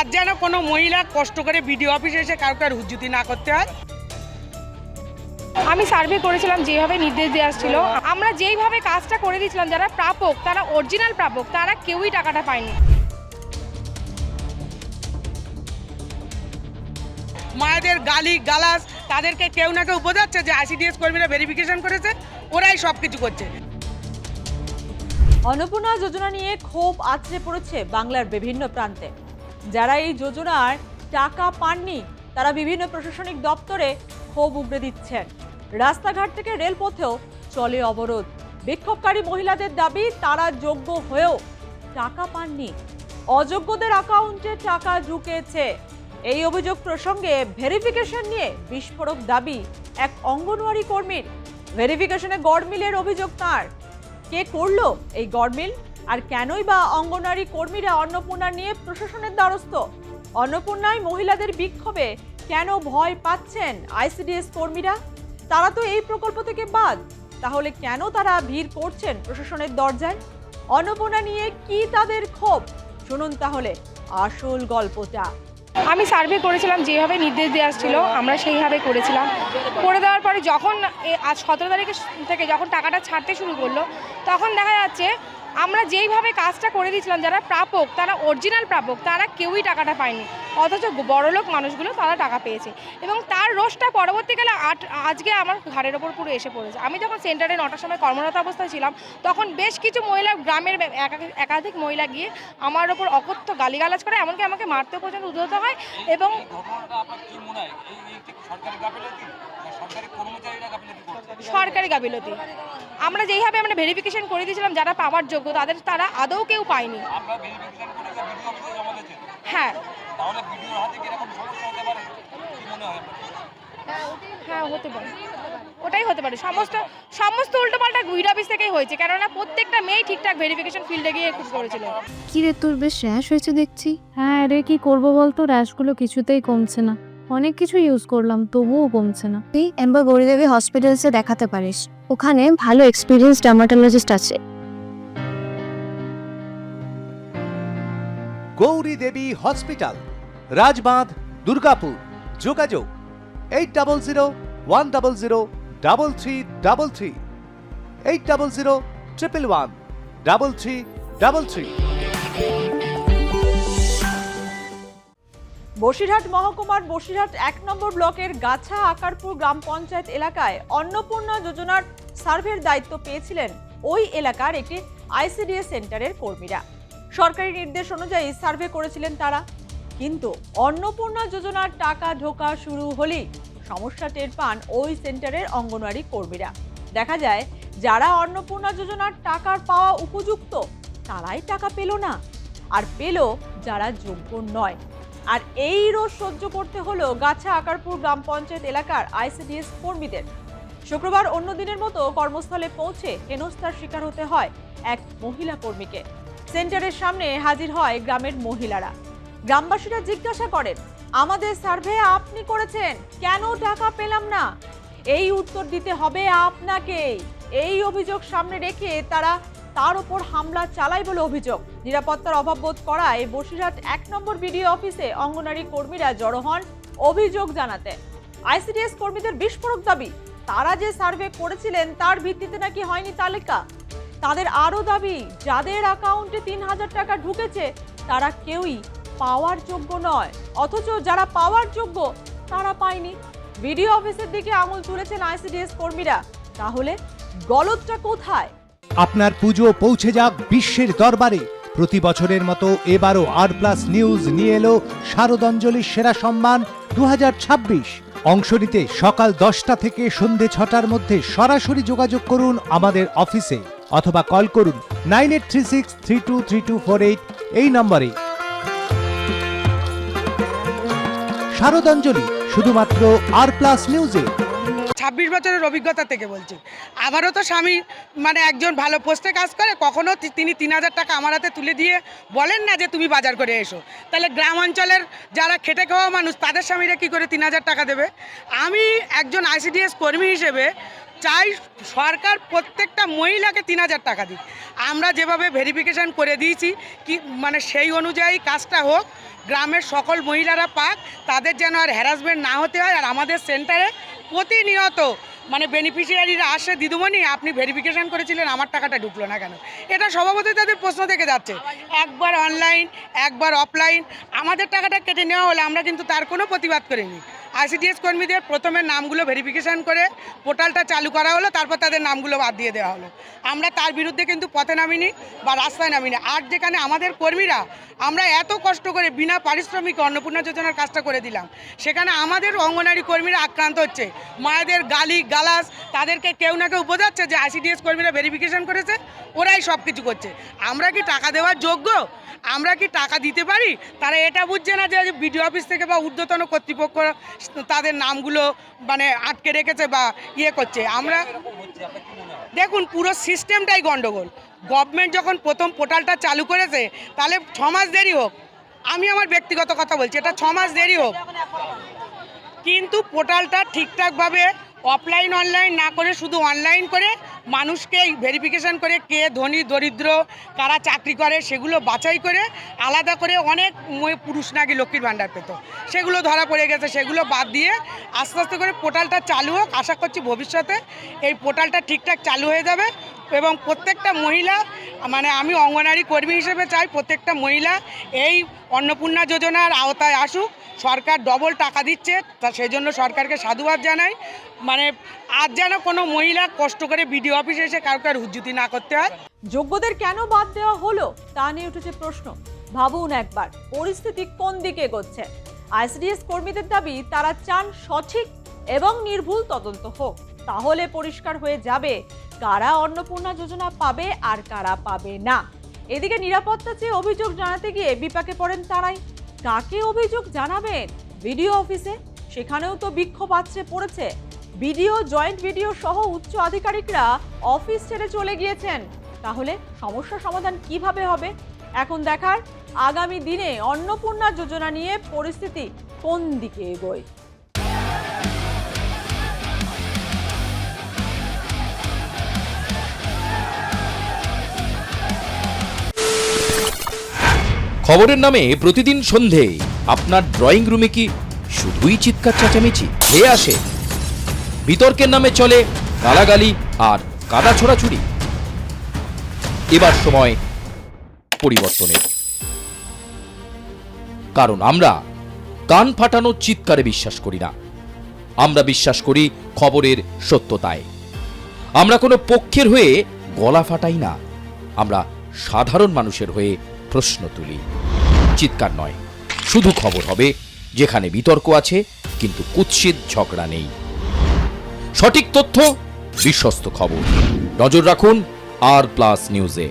আর যেন কোনো মহিলা কষ্ট করে বিডিও অফিসে এসে কাউকে আর হুজ্জুতি না করতে হয়। আমি সার্ভে করেছিলাম, যেভাবে নির্দেশ দেওয়া ছিল, আমরা যেইভাবে কাজটা করে দিয়েছিলাম, যারা প্রাপক, তারা অরিজিনাল প্রাপক, তারা কেউই টাকাটা পায়নি। মায়েদের গালি গালাজ তাদেরকে কেউ না কেউ বোঝাচ্ছে যে আইসিডিএস কর্মীরা ভেরিফিকেশন করেছে, ওরাই সব কিছু করছে। অন্নপূর্ণা যোজনা নিয়ে ক্ষোভ আছড়ে পড়েছে বাংলার বিভিন্ন প্রান্তে। যারা এই যোজনার টাকা পাননি তারা বিভিন্ন প্রশাসনিক দপ্তরে ক্ষোভ উগরে দিচ্ছেন। রাস্তাঘাট থেকে রেলপথেও চলে অবরোধ। বিক্ষোভকারী মহিলাদের দাবি, তারা যোগ্য হয়েও টাকা পাননি, অযোগ্যদের অ্যাকাউন্টে টাকা ঢুকেছে। এই অভিযোগ প্রসঙ্গে ভেরিফিকেশন নিয়ে বিস্ফোরক দাবি এক অঙ্গনওয়াড়ি কর্মীর। ভেরিফিকেশনে গড়মিলের অভিযোগ তার। কে করলো এই গড়মিল, আর কেনই বা অঙ্গনওয়াড়ি কর্মীরা অন্নপূর্ণা নিয়ে প্রশাসনের দ্বারস্থ? অন্নপূর্ণায় মহিলাদের বিক্ষোভে কেন ভয় পাচ্ছেন আইসিডিএস কর্মীরা? তারা তো এই প্রকল্প থেকে বাদ, তাহলে কেন তারা ভিড় করছেন প্রশাসনের দরজায়? অন্নপূর্ণা নিয়ে কি তাদের ক্ষোভ? শুনুন তাহলে আসল গল্পটা। আমি সার্ভে করেছিলাম, যেভাবে নির্দেশ দেওয়া ছিল আমরা সেইভাবে করেছিলাম। করে দেওয়ার পরে যখন আজ 17 তারিখে থেকে যখন টাকাটা ছাড়তে শুরু করলো, তখন দেখা যাচ্ছে আমরা যেইভাবে কাজটা করে দিয়েছিলাম, যারা প্রাপক, তারা অরিজিনাল প্রাপক, তারা কেউই টাকাটা পায়নি, অথচ বড়লোক মানুষগুলো তারা টাকা পেয়েছে। এবং তার রোষটা পরবর্তীকালে আজকে আমার ঘাড়ের ওপর পুরো এসে পড়েছে। আমি যখন সেন্টারে 9টার সময় কর্মরত অবস্থায় ছিলাম, তখন বেশ কিছু মহিলা, গ্রামের একাধিক মহিলা গিয়ে আমার ওপর অকথ্য গালিগালাজ করে, এমনকি আমাকে মারতে পর্যন্ত উদ্যত হয়। এবং সরকারি গাফিলতি, আমরা যেইভাবে আমরা ভেরিফিকেশন করে দিয়েছিলাম যারা পাওয়ার যোগ্য, তারা আদৌ কেউ পায়নি। হ্যাঁ, হ্যাঁ হতে পারে, ওটাই হতে পারে। সমস্ত উল্টোপাল্টা ভিডিও অফিস থেকেই হয়েছে, কেননা প্রত্যেকটা মেয়েই ঠিকঠাক ভেরিফিকেশন ফিল্ডে গিয়ে করেছিল। কি রে, তোর বেশ র্যাশ হয়েছে দেখছি। হ্যাঁ রে, কি করবো বলতো, র্যাশগুলো কিছুতেই কমছে না। অনেক কিছু ইউজ করলাম, তবুও কমছে না। তুই এম্বার গৌরীদেবী হসপিটালসে দেখাতে পারিস, ওখানে ভালো এক্সপিরিয়েন্স ডার্মাটোলজিস্ট আছে। গৌরী দেবী হসপিটাল, রাজবাঁধ, দুর্গাপুর। যোগাযোগ 8001003333, 8001113333। বসিরহাট মহকুমার বসিরহাট 1 নম্বর ব্লকের গাছা আকারপুর গ্রাম পঞ্চায়েত এলাকায় অন্নপূর্ণা যোজনার সার্ভের দায়িত্ব পেয়েছিলেন ওই এলাকার একটি আইসিডিএস সেন্টারের কর্মীরা। সরকারি নির্দেশ অনুযায়ী সার্ভে করেছিলেন তারা। কিন্তু অন্নপূর্ণা যোজনার টাকা ঢোকা শুরু হলেই সমস্যা টের পান ওই সেন্টারের অঙ্গনওয়াড়ি কর্মীরা। দেখা যায় যারা অন্নপূর্ণা যোজনার টাকার পাওয়া উপযুক্ত, তারাই টাকা পেল না, আর পেল যারা যোগ্য নয়। আর এই রোষ সহ্য করতে হলো গাছা আকারপুর গ্রাম পঞ্চায়েত এলাকার আইসিডিএস কর্মীদের। শুক্রবার অন্য দিনের মতো কর্মস্থলে পৌঁছে হেনস্থার শিকার হতে হয় এক মহিলা কর্মীকে। সেন্টারের সামনে হাজির হয় গ্রামের মহিলারা। গ্রামবাসীরা জিজ্ঞাসা করেন, আমাদের সার্ভে আপনি করেছেন, কেন টাকা পেলাম না? এই উত্তর দিতে হবে আপনাকে। এই অভিযোগ সামনে রেখে তারা তার উপর হামলা চালায় বলে অভিযোগ। নিরাপত্তার অভাব বোধ করায় বসিরহাট 1 নম্বর বিডিও অফিসে অঙ্গনওয়াড়ি কর্মীরা জড়ো হন অভিযোগ জানাতে। আইসিডিএস কর্মীদের বিস্ফোরক দাবি, তারা যে সার্ভে করেছিলেন তার ভিত্তিতে নাকি হয়নি তালিকা। তাদের আরও দাবি, যাদের অ্যাকাউন্টে 3000 টাকা ঢুকেছে তারা কেউই পাওয়ার যোগ্য নয়, অথচ যারা পাওয়ার যোগ্য তারা পায়নি। বিডিও অফিসের দিকে আঙুল তুলেছেন আইসিডিএস কর্মীরা। তাহলে গলতটা কোথায়? আপনার পুজো পৌঁছে যাক বিশ্বের দরবারে। প্রতি বছরের মতো এবারও আর+ নিউজ নিয়ে এলো শারদাঞ্জলির সেরা সম্মান 2026। অংশ নিতে সকাল 10টা থেকে সন্ধে 6টার মধ্যে সরাসরি যোগাযোগ করুন আমাদের অফিসে, অথবা কল করুন 9836323248 এই নম্বরে। শারদাঞ্জলি শুধুমাত্র আর+ নিউজে। 26 বছরের অভিজ্ঞতা থেকে বলছি। আমারও তো স্বামী একজন ভালো পোস্টে কাজ করে, কখনো তিনি 3000 টাকা আমার হাতে তুলে দিয়ে বলেন না যে তুমি বাজার করে এসো। তাহলে গ্রাম অঞ্চলের যারা খেটে খাওয়া মানুষ, তাদের স্বামীরা কী করে 3000 টাকা দেবে? আমি একজন আইসিডিএস কর্মী হিসেবে চাই সরকার প্রত্যেকটা মহিলাকে 3,000 টাকা দিক। আমরা যেভাবে ভেরিফিকেশান করে দিয়েছি কি মানে সেই অনুযায়ী কাজটা হোক, গ্রামের সকল মহিলারা পাক, তাদের যেন আর হ্যারাসমেন্ট না হতে হয়। আর আমাদের সেন্টারে প্রতিনিয়ত মানে বেনিফিশিয়ারিরা আসে, দিদিমণি আপনি ভেরিফিকেশান করেছিলেন, আমার টাকাটা ঢুকলো না কেন? এটা স্বভাবতই তাদের প্রশ্ন থেকে যাচ্ছে। একবার অনলাইন একবার অফলাইন, আমাদের টাকাটা কেটে নেওয়া হলে আমরা কিন্তু তার কোনো প্রতিবাদ করিনি। আইসিডিএস কর্মীদের প্রথমে নামগুলো ভেরিফিকেশান করে পোর্টালটা চালু করা হলো, তারপর তাদের নামগুলো বাদ দিয়ে দেওয়া হলো। আমরা তার বিরুদ্ধে কিন্তু পথে নামিনি বা রাস্তায় নামিনি। আর যেখানে আমাদের কর্মীরা আমরা এত কষ্ট করে বিনা পারিশ্রমিকে অন্নপূর্ণা যোজনার কাজটা করে দিলাম, সেখানে আমাদের অঙ্গনারী কর্মীরা আক্রান্ত হচ্ছে। মায়েদের গালি গালাজ, তাদেরকে কেউ না কেউ বোঝাচ্ছে যে আইসিডিএস কর্মীরা ভেরিফিকেশান করেছে, ওরাই সব কিছু করছে। আমরা কি টাকা দেওয়ার যোগ্য? আমরা কি টাকা দিতে পারি? তারা এটা বুঝছে না যে বিডিও অফিস থেকে বা ঊর্ধ্বতন কর্তৃপক্ষ তাদের নামগুলো মানে আটকে রেখেছে বা ইয়ে করছে। আমরা দেখুন পুরো সিস্টেমটাই গন্ডগোল। গভর্নমেন্ট যখন প্রথম পোর্টালটা চালু করেছে, তাহলে 6 মাস দেরি হোক, আমি আমার ব্যক্তিগত কথা বলছি, এটা 6 মাস দেরি হোক, কিন্তু পোর্টালটা ঠিকঠাকভাবে অফলাইন অনলাইন না করে শুধু অনলাইন করে মানুষকে ভেরিফিকেশান করে কে ধনী দরিদ্র কারা চাকরি করে সেগুলো বাছাই করে আলাদা করে অনেক পুরুষ নাকি লক্ষ্মীর ভাণ্ডার পেত, সেগুলো ধরা পড়ে গেছে। সেগুলো বাদ দিয়ে আস্তে আস্তে করে পোর্টালটা চালু হোক। আশা করছি ভবিষ্যতে এই পোর্টালটা ঠিকঠাক চালু হয়ে যাবে এবং প্রত্যেকটা মহিলা মানে আমি অঙ্গনারী কর্মী হিসেবে চাই প্রত্যেকটা মহিলা এই অন্নপূর্ণা যোজনার আওতায় আসুক। সরকার ডবল টাকা দিচ্ছে, তা সেই জন্য সরকারকে সাধুবাদ জানাই। মানে আজ যেন কোনো মহিলা কষ্ট করে বিডিও অফিসে এসে কাউকে হুজ্জুতি না করতে হয়। যোগ্যদের কেন বাদ দেওয়া হলো তা নিয়ে উঠেছে প্রশ্ন। ভাবুন একবার পরিস্থিতি কোন দিকে এগোচ্ছে। আইসিডিএস কর্মীদের দাবি তারা চান সঠিক এবং নির্ভুল তদন্ত হোক, তাহলে পরিষ্কার হয়ে যাবে কারা অন্নপূর্ণা যোজনা পাবে আর কারা পাবে না। এদিকে নিরাপত্তা চেয়ে অভিযোগ জানাতে গিয়ে বিপাকে পড়েন তারাই। কাকে অভিযোগ জানাবেন? বিডিও অফিসে, সেখানেও তো বিক্ষোভ আছড়ে পড়েছে। বিডিও, জয়েন্ট বিডিও সহ উচ্চ আধিকারিকরা অফিস ছেড়ে চলে গিয়েছেন। তাহলে সমস্যা সমাধান কিভাবে হবে? এখন দেখার আগামী দিনে অন্নপূর্ণা যোজনা নিয়ে পরিস্থিতি কোন দিকে এগোয়। খবরের নামে প্রতিদিন সন্ধে আপনার ড্রয়িং রুমে কি শুধুই চিৎকার চেঁচামেচি খেয়ে আসে? বিতর্কের নামে চলে গালাগালি আর কাদা ছোড়াছুড়ি। এবার সময় পরিবর্তনের, কারণ আমরা কান ফাটানো চিৎকারে বিশ্বাস করি না। আমরা বিশ্বাস করি খবরের সত্যতায়। আমরা কোনো পক্ষের হয়ে গলা ফাটাই না, আমরা সাধারণ মানুষের হয়ে প্রশ্ন তুলি। চিৎকার নয়, শুধু খবর হবে যেখানে বিতর্ক আছে কিন্তু কুৎসিত ঝগড়া নেই। সঠিক তথ্য, বিশ্বস্ত খবর। নজর রাখুন আর প্লাস নিউজে।